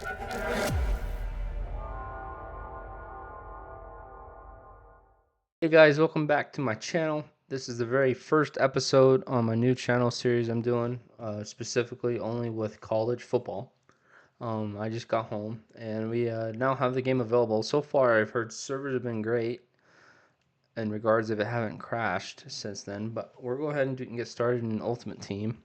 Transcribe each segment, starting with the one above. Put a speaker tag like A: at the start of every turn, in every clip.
A: Hey guys, welcome back to my channel. This is the very first episode on my new channel series I'm doing, specifically only with college football. I just got home and we now have the game available. So far, I've heard servers have been great in regards if it haven't crashed since then. But we'll go ahead and get started in Ultimate Team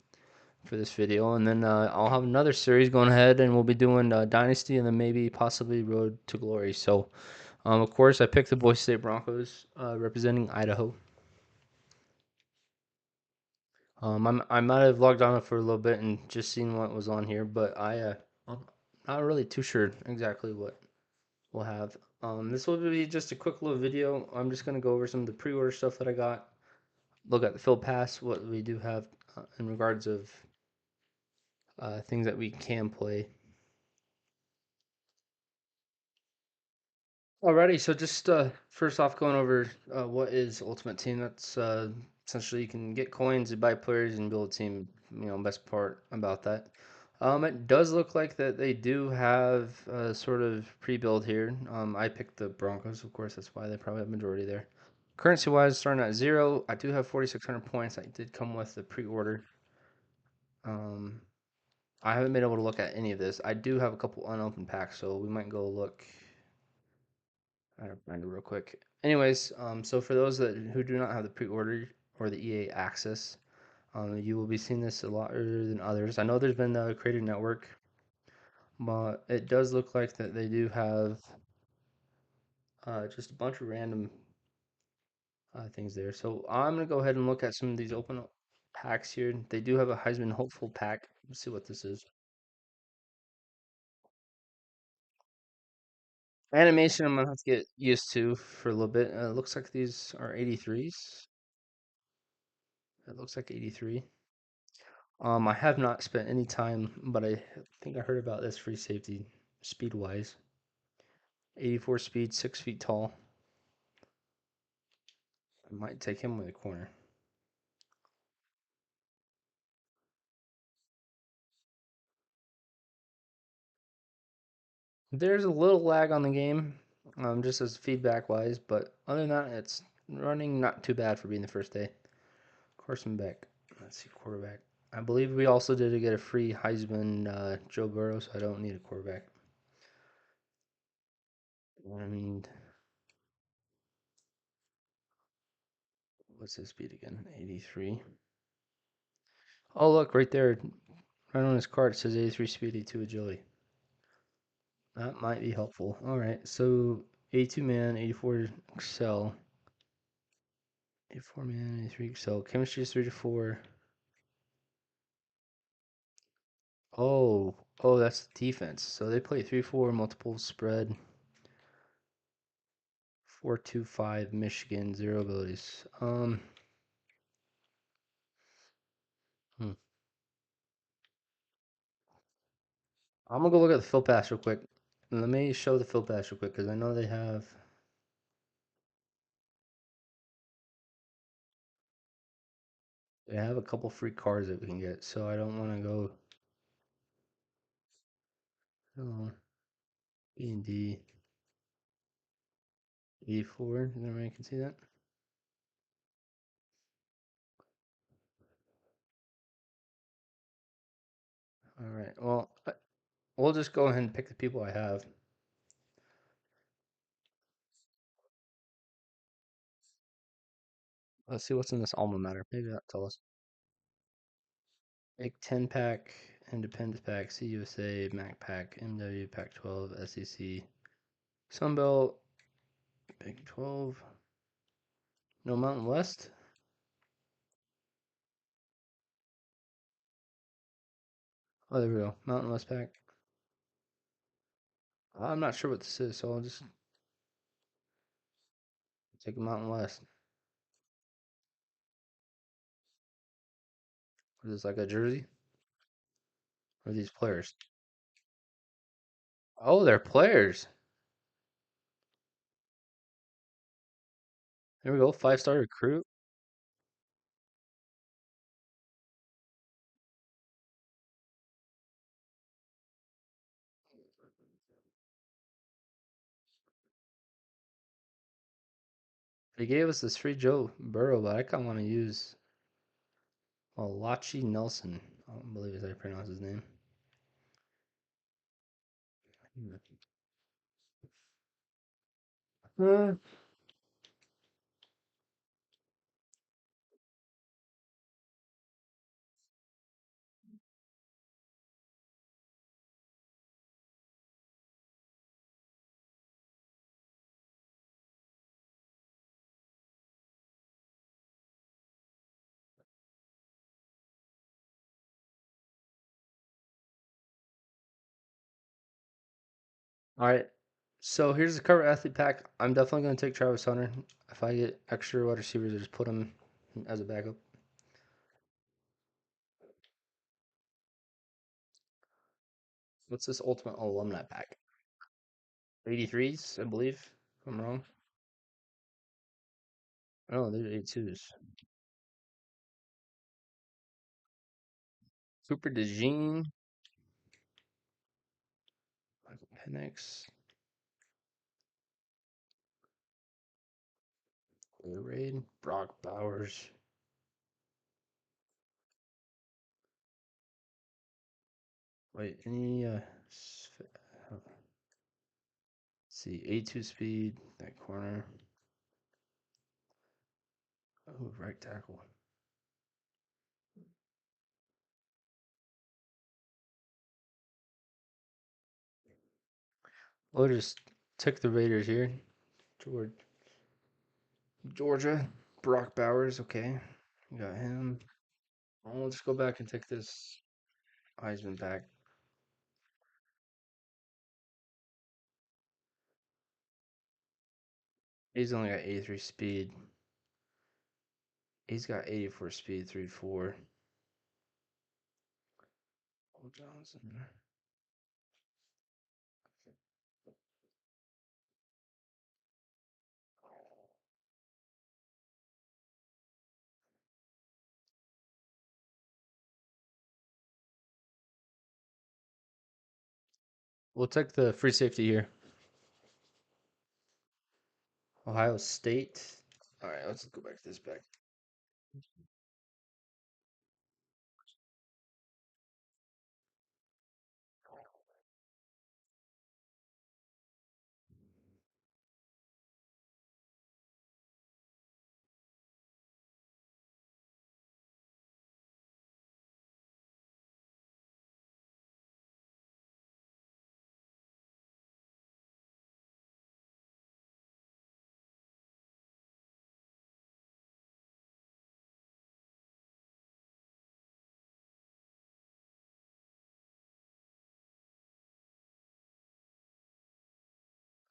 A: for this video, and then I'll have another series going ahead, and we'll be doing Dynasty and then maybe possibly Road to Glory. So, of course, I picked the Boise State Broncos, representing Idaho. I might have logged on for a little bit and just seen what was on here, but I'm not really too sure exactly what we'll have. This will be just a quick little video. I'm just gonna go over some of the pre-order stuff that I got, look at the field pass, what we do have in regards of things that we can play. Alrighty, so just first off, going over what is Ultimate Team. That's essentially you can get coins, you buy players, and build a team. Best part about that. It does look like that they do have a sort of pre-build here. I picked the Broncos, of course. That's why they probably have majority there. Currency-wise, starting at 0. I do have 4,600 points. I did come with the pre-order. Um, I haven't been able to look at any of this. I do have a couple unopened packs, so we might go look. I gotta find it real quick. Anyways, so for those who do not have the pre-order or the EA access, you will be seeing this a lot earlier than others. I know there's been the Creator Network, but it does look like that they do have just a bunch of random things there. So I'm gonna go ahead and look at some of these open packs here. They do have a Heisman Hopeful pack. Let's see what this is. Animation, I'm gonna have to get used to for a little bit. It looks like these are 83s. It looks like 83. I have not spent any time, but I think I heard about this free safety speed wise. 84 speed, 6 feet tall. I might take him with a corner. There's a little lag on the game, just as feedback wise, but other than that, it's running not too bad for being the first day. Carson Beck. Let's see, quarterback. I believe we also did get a free Heisman Joe Burrow, so I don't need a quarterback. And what's his speed again? 83. Oh, look, right there, right on his card, it says 83 speed, 82 agility. That might be helpful. All right, so 82 man, 84 Excel, 84 man, 83 Excel. Chemistry is 3 to 4. Oh, that's defense. So they play 3-4 multiple spread, 4-2-5 Michigan, 0 abilities. Hmm. I'm gonna go look at the field pass real quick. Let me show the field pass real quick because I know they have a couple free cards that we can get. So I don't want to go. Oh, B and D, E4. Everybody can see that. All right. Well, we'll just go ahead and pick the people I have. Let's see what's in this alma mater. Maybe that'll tell us. Big 10 pack, Independence pack, CUSA, Mac pack, MW, Pac 12, SEC, Sunbelt, Big 12. No Mountain West. Oh, there we go. Mountain West pack. I'm not sure what this is, so I'll just take a Mountain West. Is this like a jersey? Or are these players? Oh, they're players. There we go. 5-star recruit. They gave us this free Joe Burrow, but I kind of want to use Malachi Nelson. I don't believe is how you pronounce his name. Uh, all right. So here's the cover athlete pack. I'm definitely going to take Travis Hunter. If I get extra wide receivers, I just put him as a backup. What's this Ultimate Alumni pack? 83s, I believe. If I'm wrong. Oh, they're 82s. Cooper DeJean, Michael Penix, Air Raid, Brock Bowers. Wait, any let's see, 82 speed, that corner. Oh, right tackle. We'll just take the Raiders here. Georgia, Brock Bowers. Okay, we got him. I'll just go back and take this Heisman back. He's only got 83 speed. He's got 84 speed, 3-4. Johnson. We'll take the free safety here. Ohio State. All right, let's go back to this back.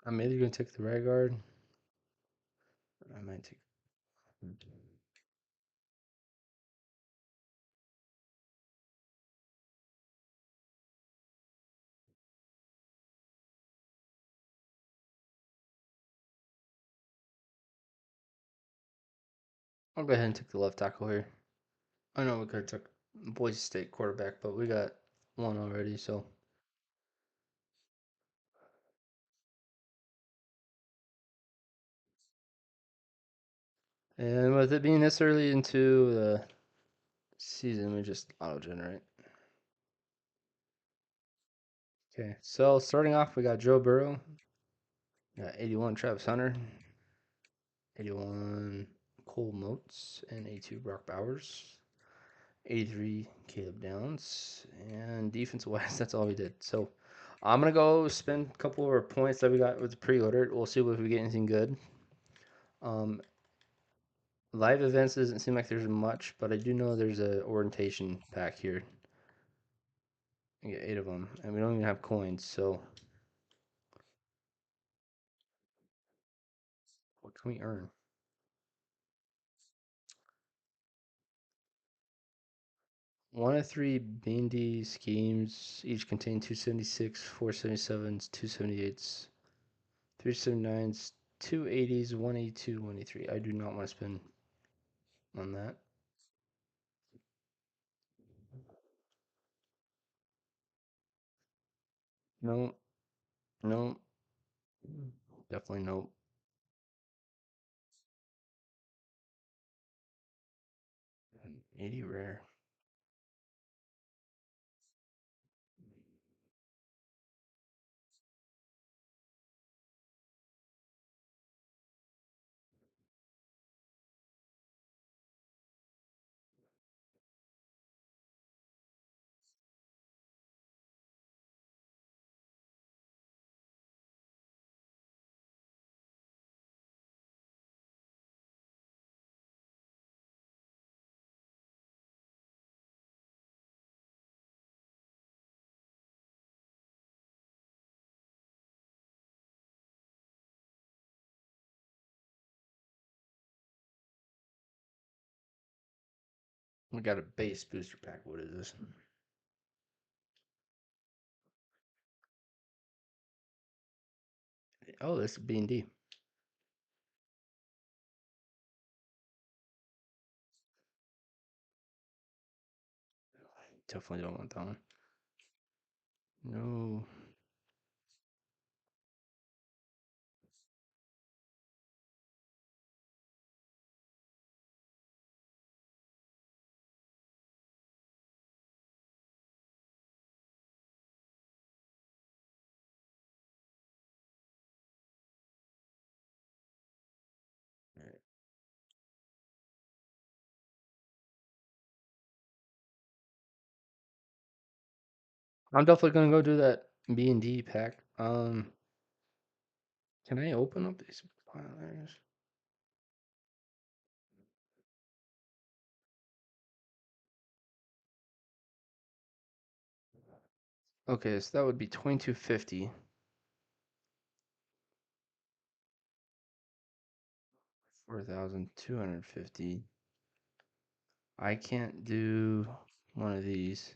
A: I'm either gonna take the right guard. Or I might take. I'll go ahead and take the left tackle here. I know we could have took Boise State quarterback, but we got one already. So, and with it being this early into the season, we just auto generate. Okay, so starting off, we got Joe Burrow. We got 81 Travis Hunter, 81 Cole Moats, and 82 Brock Bowers. 83 Caleb Downs, and defensive wise, that's all we did. So I'm gonna go spend a couple of our points that we got with the pre-order. We'll see if we get anything good. Um, Live events doesn't seem like there's much, but I do know there's a orientation pack here. You get 8 of them, and we don't even have coins. So what can we earn? 1 of 3 Bandy schemes each contain 276, 477s, 278s, 379s, 280s, 182, 183. I do not want to spend on that. No. No, definitely no. 80 rare. We got a base booster pack. What is this? Oh, this is B&D. Definitely don't want that one. No. I'm definitely gonna go do that B&D pack. Can I open up these pilers? Okay, so that would be 2250. 4250. I can't do one of these.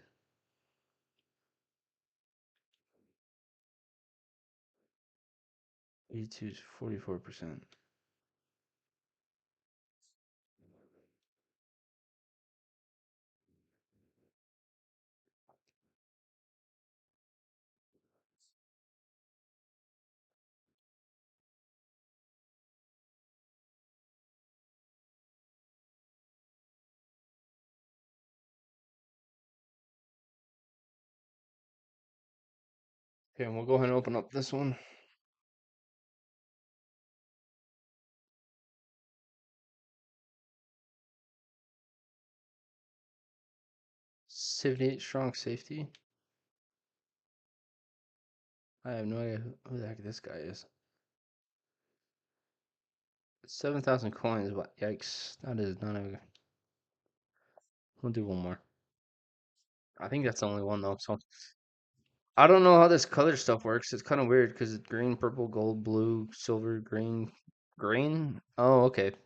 A: 82 is 44%. Okay, and we'll go ahead and open up this one. 78 strong safety. I have no idea who the heck this guy is. 7,000 coins, but yikes. That is not a. We'll do one more. I think that's the only one though. So I don't know how this color stuff works. It's kind of weird because it's green, purple, gold, blue, silver, green, green. Oh, okay. It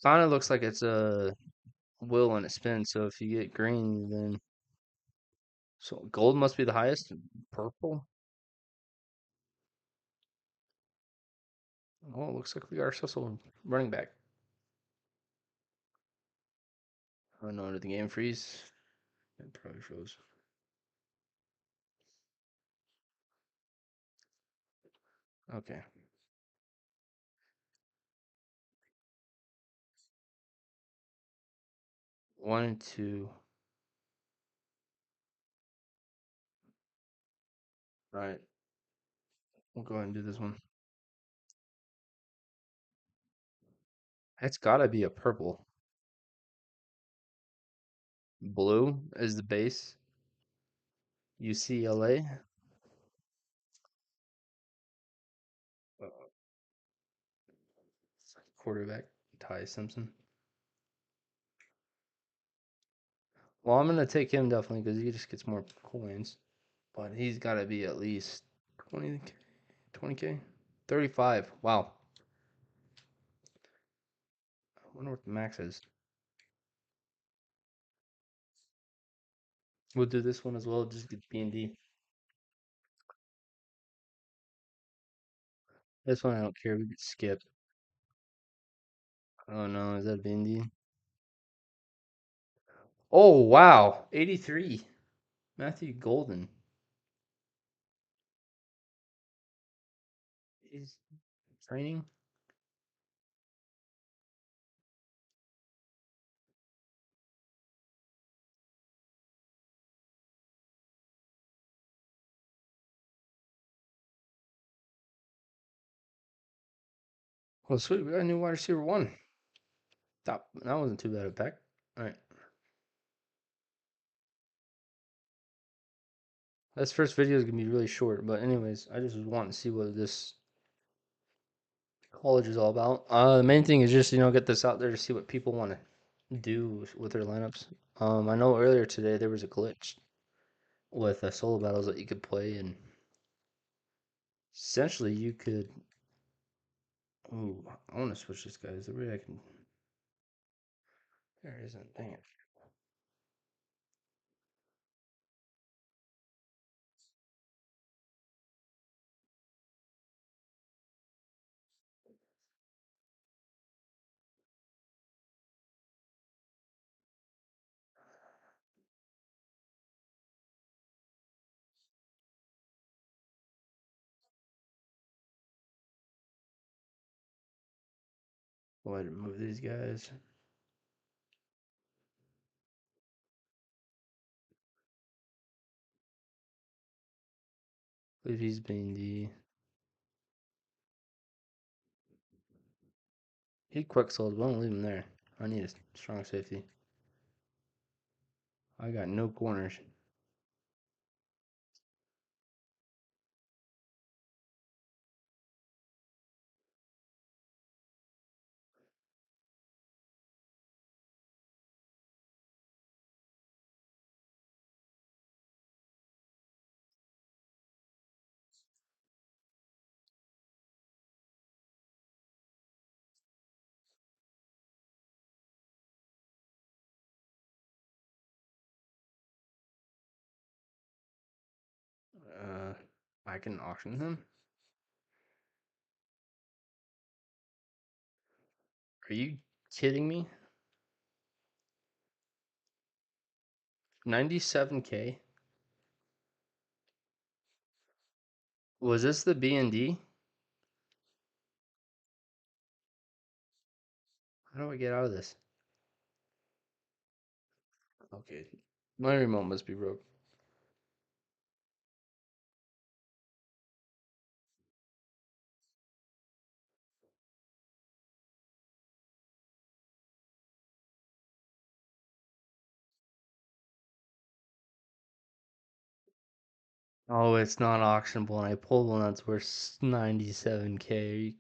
A: kind of looks like it's a wheel and a spin. So if you get green, then so gold must be the highest. Purple. Oh, it looks like we got ourselves a running back. Oh no, did the game freeze? It probably froze. Okay. 1 and 2. All right. We'll go ahead and do this one. It's gotta be a purple. Blue is the base. UCLA. Quarterback Ty Simpson. Well, I'm gonna take him definitely because he just gets more coins. But he's gotta be at least 20k, 20k, 35. Wow. I wonder what the max is. We'll do this one as well. Just get B&D. This one I don't care. We could skip. Oh no, is that B&D? Oh wow, 83. Matthew Golden. He's training. Well, sweet. We got a new wide receiver one. That wasn't too bad a pack. All right. This first video is gonna be really short, but anyways, I just was wanting to see what this college is all about. The main thing is just get this out there to see what people want to do with their lineups. I know earlier today there was a glitch with solo battles that you could play, and essentially you could. Ooh, I want to switch this guy. Is there a way I can? There isn't. Dang it. Go ahead and move these guys. I believe he's being the. He quick sold, but don't leave him there. I need a strong safety. I got no corners. Uh, I can auction him. Are you kidding me? 97K? Was this the B&D? How do I get out of this? Okay. My remote must be broke. Oh, it's not auctionable, and I pulled one that's worth 97K.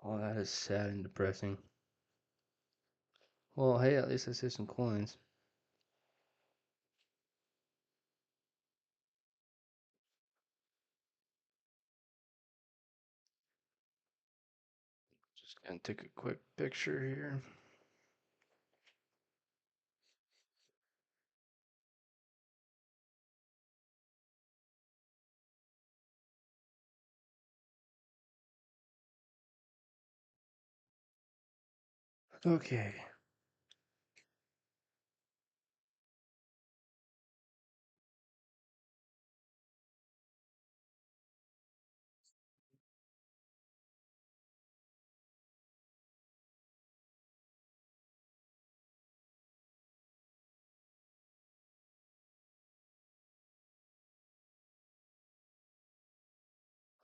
A: Oh, that is sad and depressing. Well, hey, at least I saved some coins. Just gonna take a quick picture here. Okay.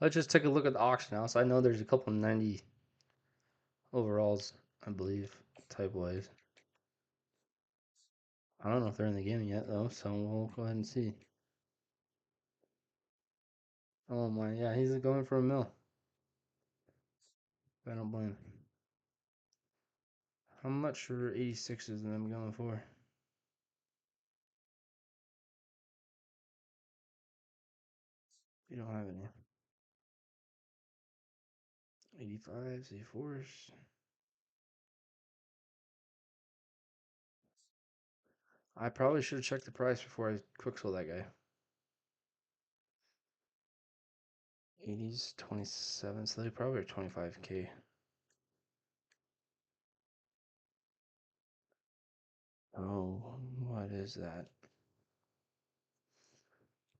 A: Let's just take a look at the auction house. I know there's a couple 90 overalls, I believe, type wise. I don't know if they're in the game yet, though, so we'll go ahead and see. Oh my, yeah, he's going for a mill. I don't blame him. How much for 86s and I'm going for? You don't have any. 85s, 84s. I probably should have checked the price before I quick sold that guy. 80s, 27, so they probably are 25K. Oh, what is that?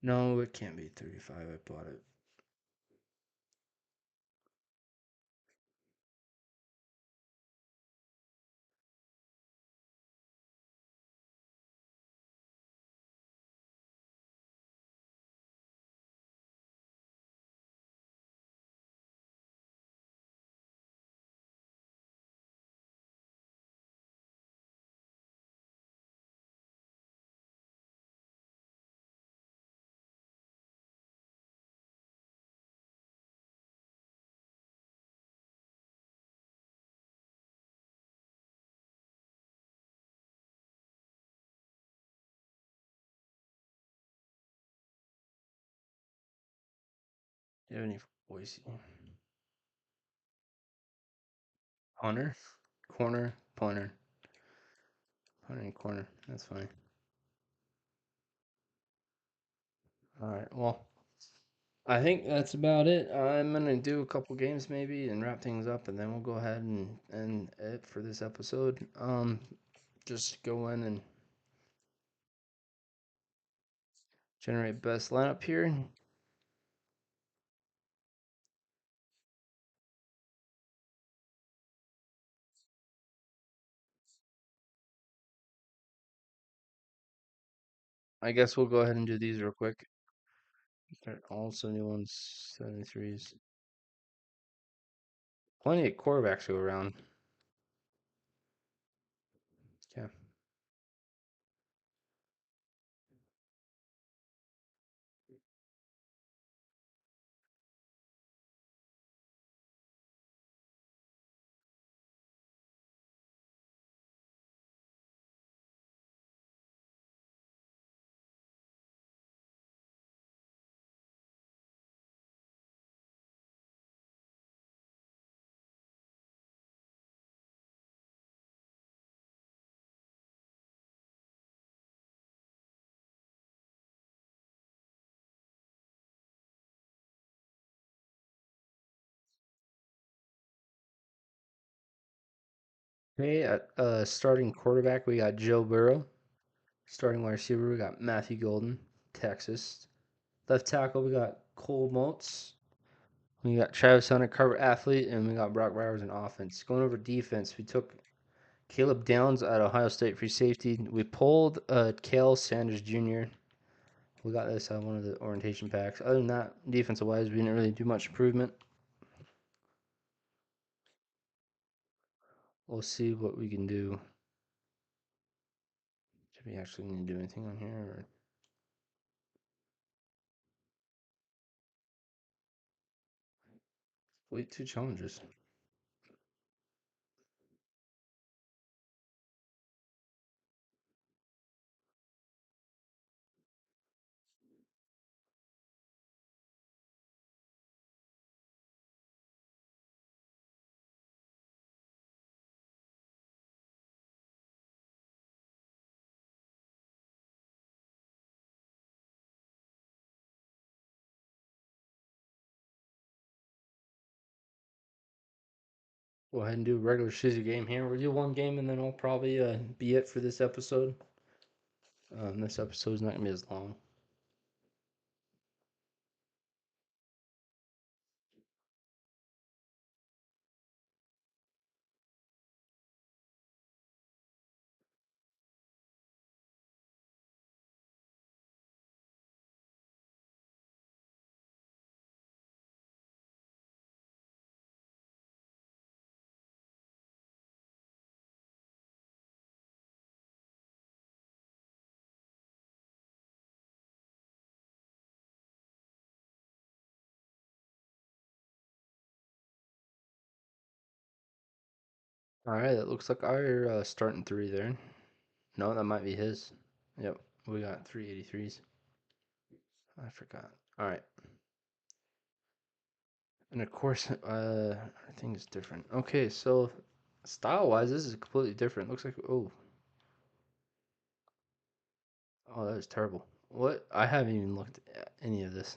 A: No, it can't be 35. I bought it. Do you have any Boise? Punter? Corner? Punter. Punter and corner. That's fine. Alright, well, I think that's about it. I'm gonna do a couple games maybe and wrap things up, and then we'll go ahead and end it for this episode. Just go in and generate best lineup here. I guess we'll go ahead and do these real quick. They're all 71s, 73s. Plenty of quarterbacks go around. Yeah. Okay, at starting quarterback, we got Joe Burrow. Starting wide receiver, we got Matthew Golden, Texas. Left tackle, we got Cole Motes. We got Travis Hunter, cover athlete, and we got Brock Bowers in offense. Going over defense, we took Caleb Downs at Ohio State free safety. We pulled Kale Sanders Jr. We got this on one of the orientation packs. Other than that, defensive wise, we didn't really do much improvement. We'll see what we can do. Do we actually need to do anything on here? Or wait, two challenges. Go ahead and do a regular season game here. We'll do one game and then we'll probably be it for this episode. This episode's not gonna be as long. All right, it looks like our starting three there. No, that might be his. Yep, we got 383s. I forgot. All right, and of course, everything's different. Okay, so style-wise, this is completely different. Looks like oh, that is terrible. What? I haven't even looked at any of this.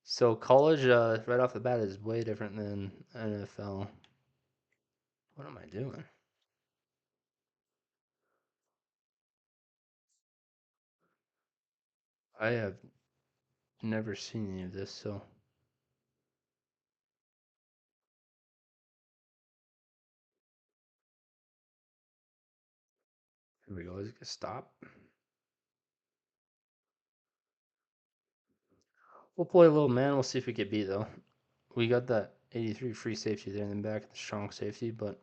A: So college, right off the bat, is way different than NFL. What am I doing? I have never seen any of this, so here we go. Is it gonna stop? We'll play a little man. We'll see if we get beat though. We got that 83 free safety there in the back, the strong safety, but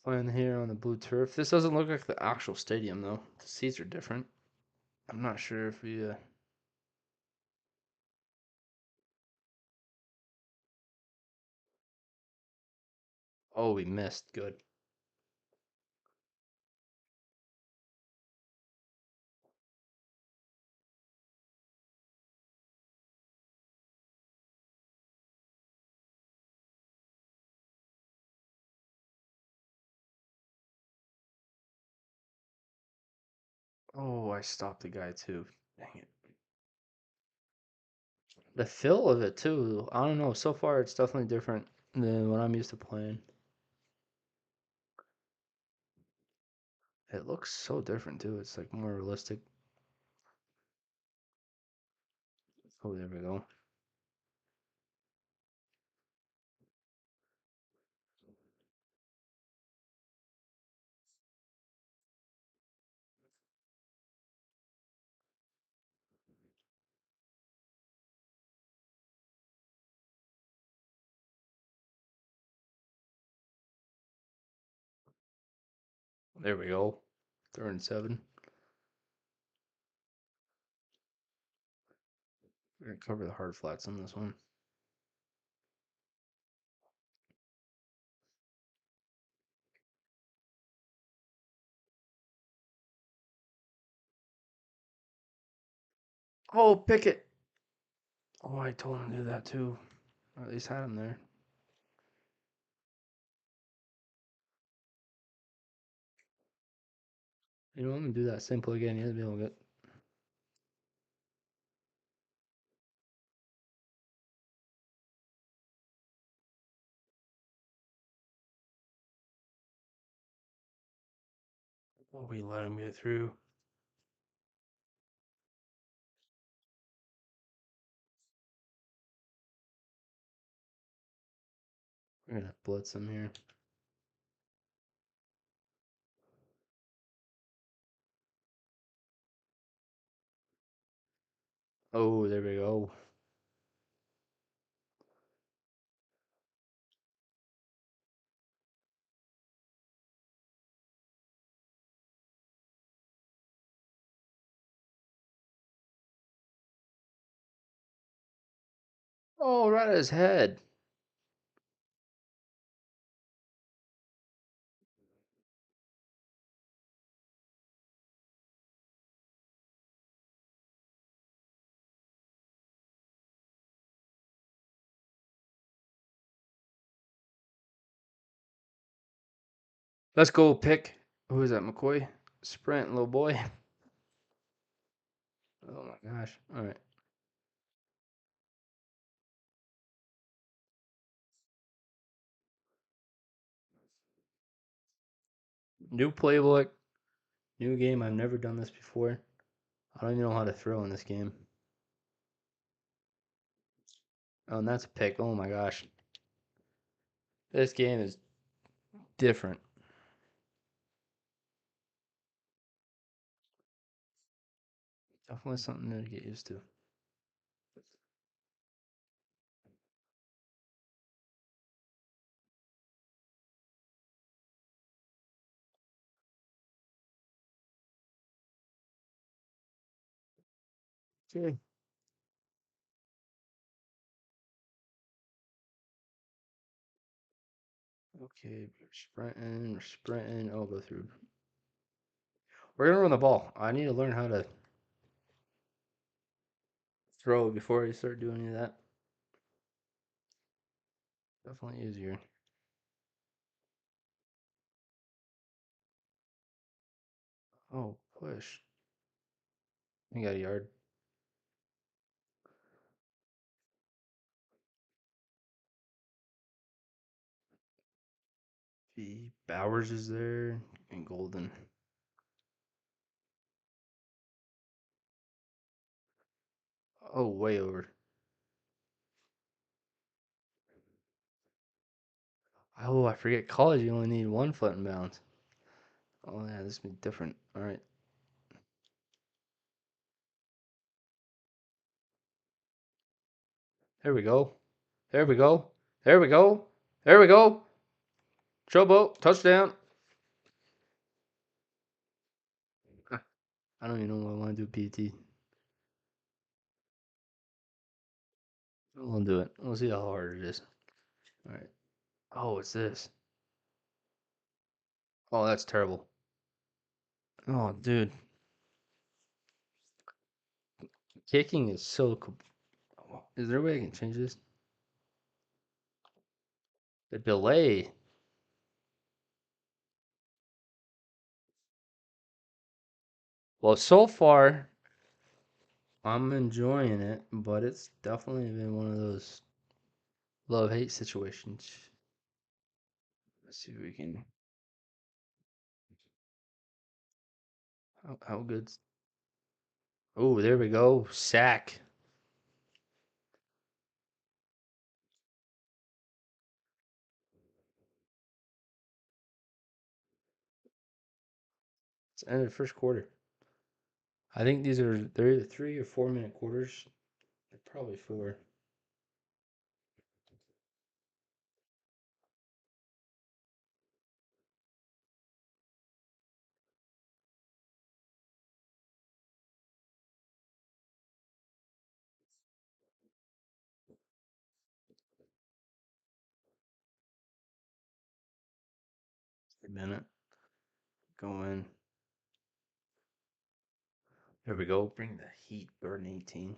A: playing here on the blue turf. This doesn't look like the actual stadium though. The seats are different. I'm not sure if we. Oh, we missed. Good. Oh, I stopped the guy too. Dang it. The feel of it too. I don't know. So far, it's definitely different than what I'm used to playing. It looks so different too. It's like more realistic. Oh, there we go. There we go. 3rd and 7. We're gonna cover the hard flats on this one. Oh, Pickett. Oh, I told him to do that too. Or at least had him there. You know, I'm gonna do that simple again. You'll be able to get. Oh, we let him get through. We're gonna blitz him here. Oh, there we go. Oh, right at his head. Let's go pick. Who is that? McCoy? Sprint, little boy. Oh my gosh. All right. New playbook. New game. I've never done this before. I don't even know how to throw in this game. Oh, and that's a pick. Oh my gosh. This game is different. Definitely something new to get used to. Okay. Okay, we're sprinting. I'll go through. We're gonna run the ball. I need to learn how to throw before I start doing any of that. Definitely easier. Oh, push. I got a yard. The Bowers is there and Golden. Oh, way over. Oh, I forget college. You only need one foot in bounds. Oh yeah, this would be different. All right. There we go. There we go. There we go. There we go. Showboat. Touchdown. I don't even know what I want to do PT. We'll do it. We'll see how hard it is. All right. Oh, it's this. Oh, that's terrible. Oh, dude. Kicking is so cool. Is there a way I can change this? The delay. Well, so far, I'm enjoying it, but it's definitely been one of those love hate situations. Let's see if we can. How good? Oh, there we go. Sack. It's the end of the first quarter. I think they're either 3 or 4 minute quarters. They're probably four. A minute. Go in. There we go. Bring the heat. Burn 18.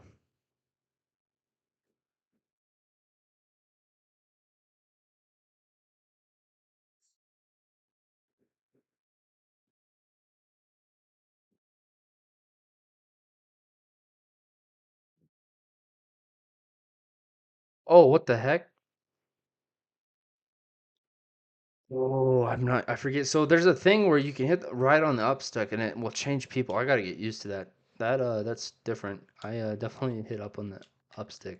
A: Oh, what the heck? Oh, I'm not. I forget. So there's a thing where you can hit right on the up stick and it will change people. I gotta get used to that. That's different. I definitely hit up on the up stick.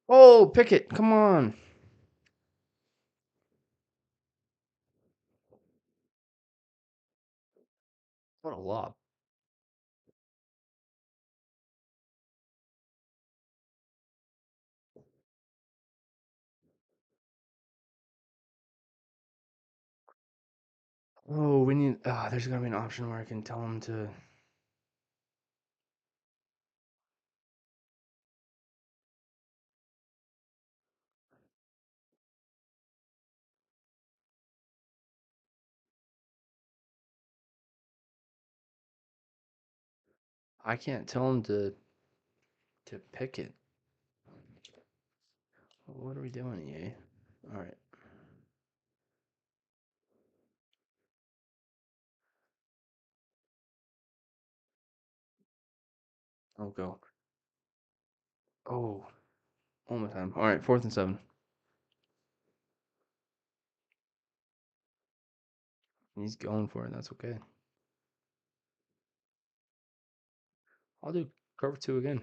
A: Oh, Pickett, come on. What a lob. Oh, we need. There's gonna be an option where I can tell him to. I can't tell him to pick it. What are we doing, EA? All right, I'll go. Oh, one more time. All right, 4th and 7. He's going for it. That's okay. I'll do cover two again.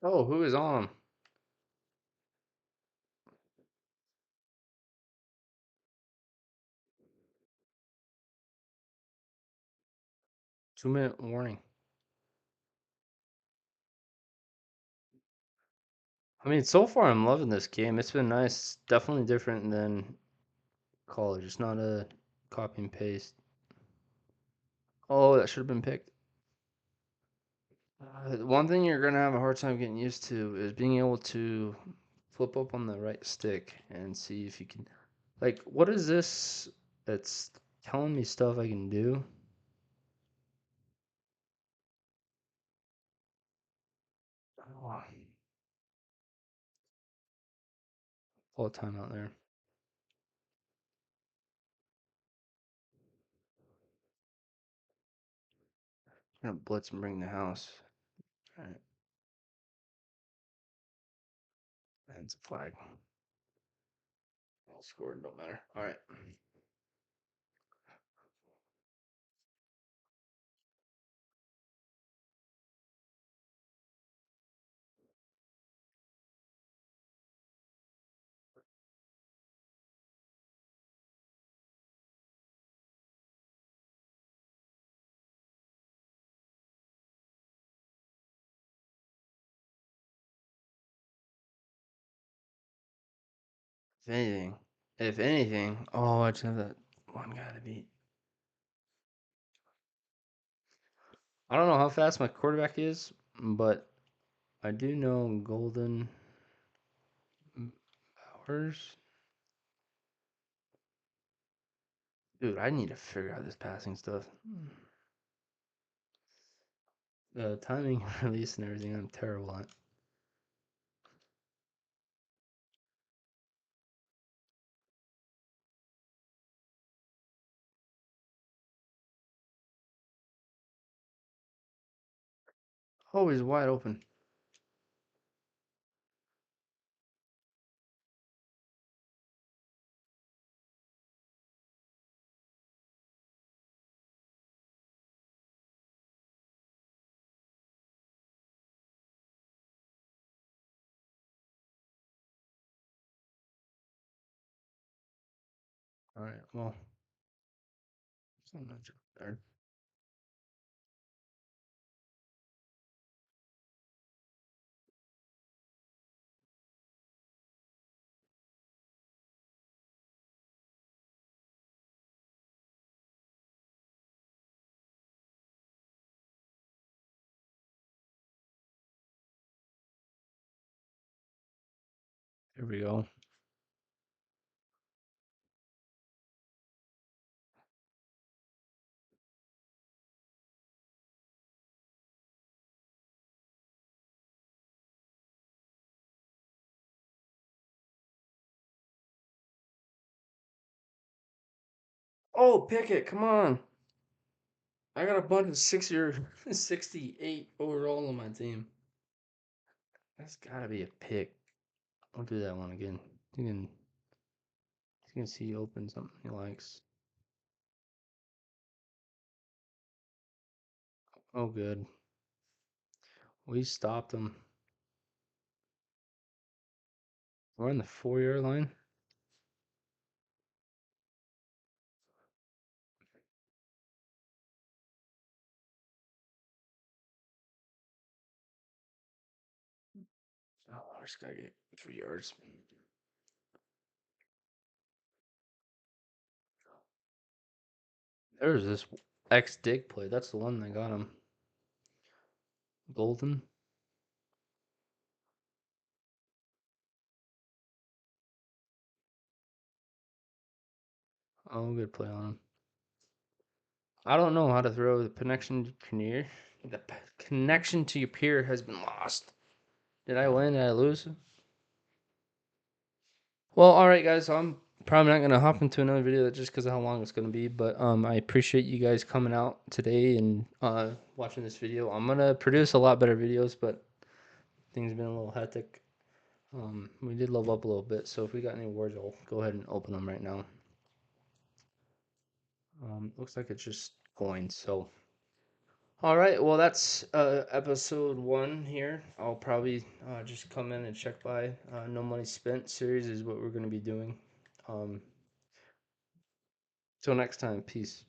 A: Oh, who is on him? 2 minute warning. I mean, so far I'm loving this game. It's been nice. Definitely different than college. It's not a copy and paste. Oh, that should have been picked. One thing you're gonna have a hard time getting used to is being able to flip up on the right stick and see if you can. Like, what is this? It's telling me stuff I can do. Oh, full time out there. I'm gonna blitz and bring the house. All right, and it's a flag. All scored, don't matter. All right. If anything, oh, I just have that one guy to beat. I don't know how fast my quarterback is, but I do know Golden Powers. Dude, I need to figure out this passing stuff. The timing, release, and everything, I'm terrible at. Always wide open. All right, well, I'm not there. Here we go. Oh, Pickett, come on. I got a bunch of 68 overall on my team. That's gotta be a pick. I'll do that one again. You can see open something he likes. Oh, good. We stopped him. We're on the 4-yard line. Oh, I just gotta get 3 yards. There's this X dig play. That's the one that got him. Golden. Oh, good play on him. I don't know how to throw the connection to your peer. The connection to your peer has been lost. Did I win? Did I lose? Well, all right, guys. I'm probably not gonna hop into another video just because of how long it's gonna be. But I appreciate you guys coming out today and watching this video. I'm gonna produce a lot better videos, but things been a little hectic. We did level up a little bit, so if we got any awards, I'll go ahead and open them right now. Looks like it's just coins. So, all right. Well, that's episode 1 here. I'll probably just come in and check by. No money spent series is what we're gonna be doing. Um, till next time. Peace.